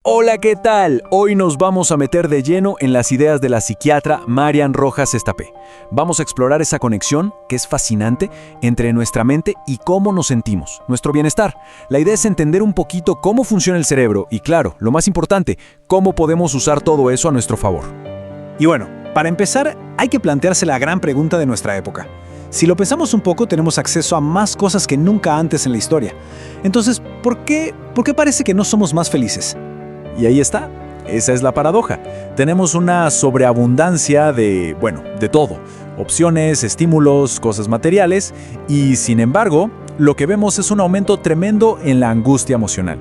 Hola, ¿qué tal? Hoy nos vamos a meter de lleno en las ideas de la psiquiatra Marian Rojas Estapé. Vamos a explorar esa conexión, que es fascinante, entre nuestra mente y cómo nos sentimos, nuestro bienestar. La idea es entender un poquito cómo funciona el cerebro y, claro, lo más importante, cómo podemos usar todo eso a nuestro favor. Y bueno, para empezar, hay que plantearse la gran pregunta de nuestra época. Si lo pensamos un poco, tenemos acceso a más cosas que nunca antes en la historia. Entonces, ¿por qué parece que no somos más felices? Y ahí está, esa es la paradoja. Tenemos una sobreabundancia de todo. Opciones, estímulos, cosas materiales y, sin embargo, lo que vemos es un aumento tremendo en la angustia emocional.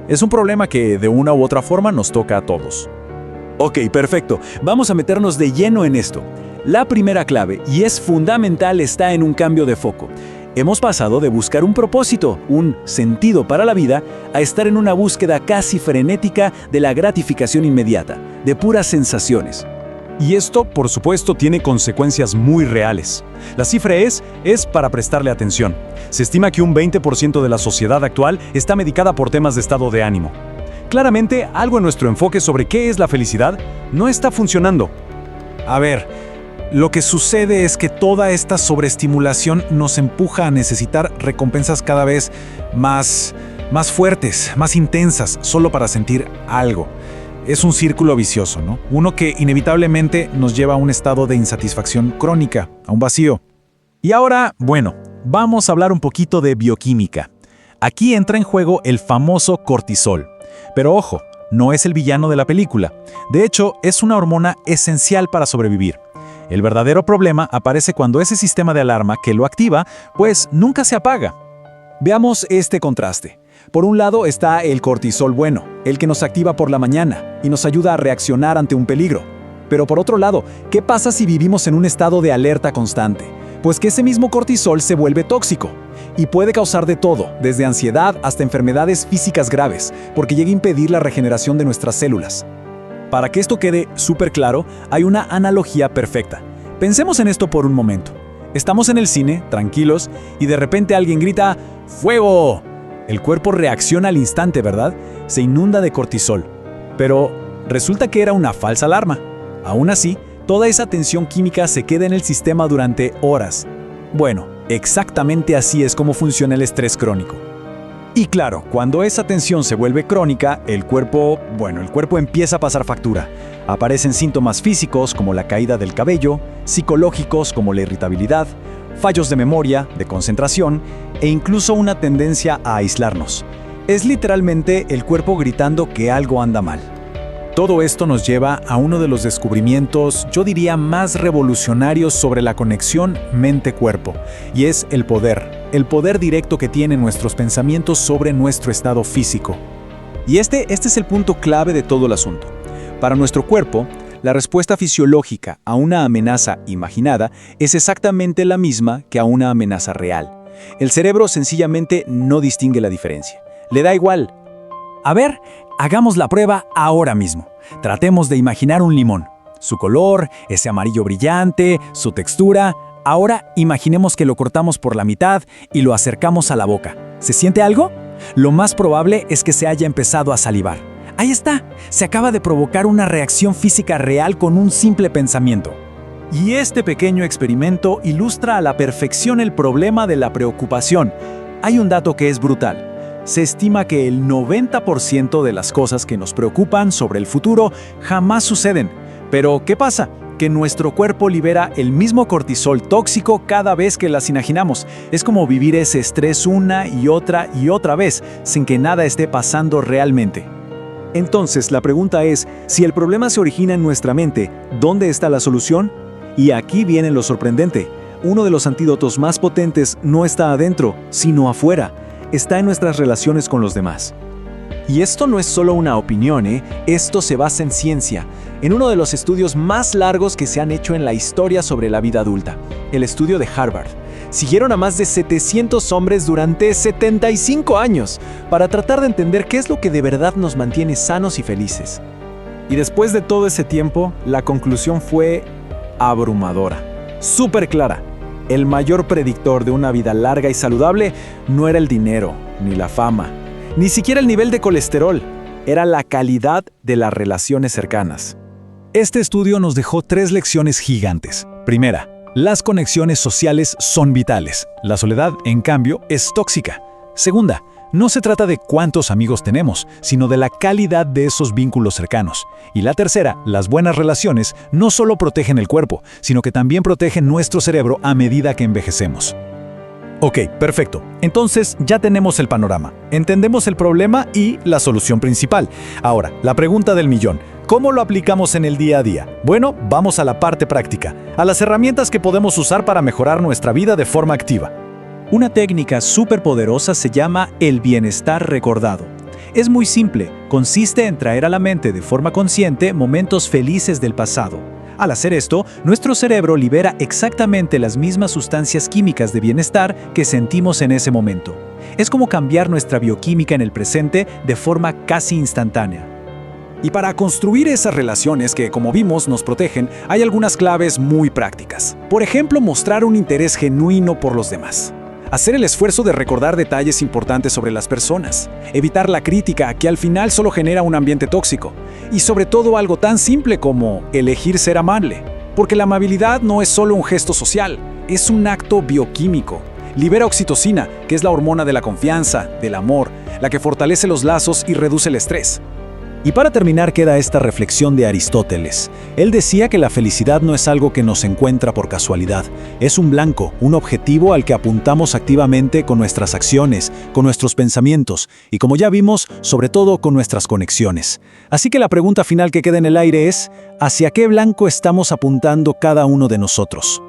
Es un problema que de una u otra forma nos toca a todos. Ok, perfecto. Vamos a meternos de lleno en esto. La primera clave, y es fundamental, está en un cambio de foco. Hemos pasado de buscar un propósito, un sentido para la vida, a estar en una búsqueda casi frenética de la gratificación inmediata, de puras sensaciones. Y esto, por supuesto, tiene consecuencias muy reales. La cifra es para prestarle atención. Se estima que un 20% de la sociedad actual está medicada por temas de estado de ánimo. Claramente, algo en nuestro enfoque sobre qué es la felicidad no está funcionando. A ver, lo que sucede es que toda esta sobreestimulación nos empuja a necesitar recompensas cada vez más fuertes, más intensas, solo para sentir algo. Es un círculo vicioso, ¿no? Uno que inevitablemente nos lleva a un estado de insatisfacción crónica, a un vacío. Y ahora, vamos a hablar un poquito de bioquímica. Aquí entra en juego el famoso cortisol. Pero ojo, no es el villano de la película. De hecho, es una hormona esencial para sobrevivir. El verdadero problema aparece cuando ese sistema de alarma que lo activa, pues nunca se apaga. Veamos este contraste. Por un lado está el cortisol bueno, el que nos activa por la mañana y nos ayuda a reaccionar ante un peligro. Pero por otro lado, ¿qué pasa si vivimos en un estado de alerta constante? Pues que ese mismo cortisol se vuelve tóxico y puede causar de todo, desde ansiedad hasta enfermedades físicas graves, porque llega a impedir la regeneración de nuestras células. Para que esto quede súper claro, hay una analogía perfecta. Pensemos en esto por un momento. Estamos en el cine, tranquilos, y de repente alguien grita ¡fuego! El cuerpo reacciona al instante, ¿verdad? Se inunda de cortisol. Pero resulta que era una falsa alarma. Aún así, toda esa tensión química se queda en el sistema durante horas. Bueno, exactamente así es como funciona el estrés crónico. Y claro, cuando esa tensión se vuelve crónica, el cuerpo empieza a pasar factura. Aparecen síntomas físicos como la caída del cabello, psicológicos como la irritabilidad, fallos de memoria, de concentración e incluso una tendencia a aislarnos. Es literalmente el cuerpo gritando que algo anda mal. Todo esto nos lleva a uno de los descubrimientos, yo diría, más revolucionarios sobre la conexión mente-cuerpo, y es el poder directo que tienen nuestros pensamientos sobre nuestro estado físico. Y este es el punto clave de todo el asunto. Para nuestro cuerpo, la respuesta fisiológica a una amenaza imaginada es exactamente la misma que a una amenaza real. El cerebro sencillamente no distingue la diferencia. Le da igual. A ver, hagamos la prueba ahora mismo. Tratemos de imaginar un limón. Su color, ese amarillo brillante, su textura. Ahora imaginemos que lo cortamos por la mitad y lo acercamos a la boca. ¿Se siente algo? Lo más probable es que se haya empezado a salivar. Ahí está, se acaba de provocar una reacción física real con un simple pensamiento. Y este pequeño experimento ilustra a la perfección el problema de la preocupación. Hay un dato que es brutal. Se estima que el 90% de las cosas que nos preocupan sobre el futuro jamás suceden. Pero, ¿qué pasa? Que nuestro cuerpo libera el mismo cortisol tóxico cada vez que las imaginamos. Es como vivir ese estrés una y otra vez, sin que nada esté pasando realmente. Entonces, la pregunta es, si el problema se origina en nuestra mente, ¿dónde está la solución? Y aquí viene lo sorprendente. Uno de los antídotos más potentes no está adentro, sino afuera. Está en nuestras relaciones con los demás. Y esto no es solo una opinión, esto se basa en ciencia, en uno de los estudios más largos que se han hecho en la historia sobre la vida adulta, el estudio de Harvard. Siguieron a más de 700 hombres durante 75 años para tratar de entender qué es lo que de verdad nos mantiene sanos y felices. Y después de todo ese tiempo, la conclusión fue abrumadora, súper clara. El mayor predictor de una vida larga y saludable no era el dinero, ni la fama, ni siquiera el nivel de colesterol. era la calidad de las relaciones cercanas. Este estudio nos dejó 3 lecciones gigantes. Primera, las conexiones sociales son vitales. La soledad, en cambio, es tóxica. Segunda, no se trata de cuántos amigos tenemos, sino de la calidad de esos vínculos cercanos. Y la tercera, las buenas relaciones no solo protegen el cuerpo, sino que también protegen nuestro cerebro a medida que envejecemos. Ok, perfecto. Entonces ya tenemos el panorama. Entendemos el problema y la solución principal. Ahora, la pregunta del millón. ¿Cómo lo aplicamos en el día a día? Bueno, vamos a la parte práctica, a las herramientas que podemos usar para mejorar nuestra vida de forma activa. Una técnica súper poderosa se llama el bienestar recordado. Es muy simple, consiste en traer a la mente de forma consciente momentos felices del pasado. Al hacer esto, nuestro cerebro libera exactamente las mismas sustancias químicas de bienestar que sentimos en ese momento. Es como cambiar nuestra bioquímica en el presente de forma casi instantánea. Y para construir esas relaciones que, como vimos, nos protegen, hay algunas claves muy prácticas. Por ejemplo, mostrar un interés genuino por los demás. Hacer el esfuerzo de recordar detalles importantes sobre las personas. Evitar la crítica, que al final solo genera un ambiente tóxico. Y sobre todo algo tan simple como elegir ser amable. Porque la amabilidad no es solo un gesto social, es un acto bioquímico. Libera oxitocina, que es la hormona de la confianza, del amor, la que fortalece los lazos y reduce el estrés. Y para terminar queda esta reflexión de Aristóteles. Él decía que la felicidad no es algo que nos encuentra por casualidad, es un blanco, un objetivo al que apuntamos activamente con nuestras acciones, con nuestros pensamientos y, como ya vimos, sobre todo con nuestras conexiones. Así que la pregunta final que queda en el aire es, ¿hacia qué blanco estamos apuntando cada uno de nosotros?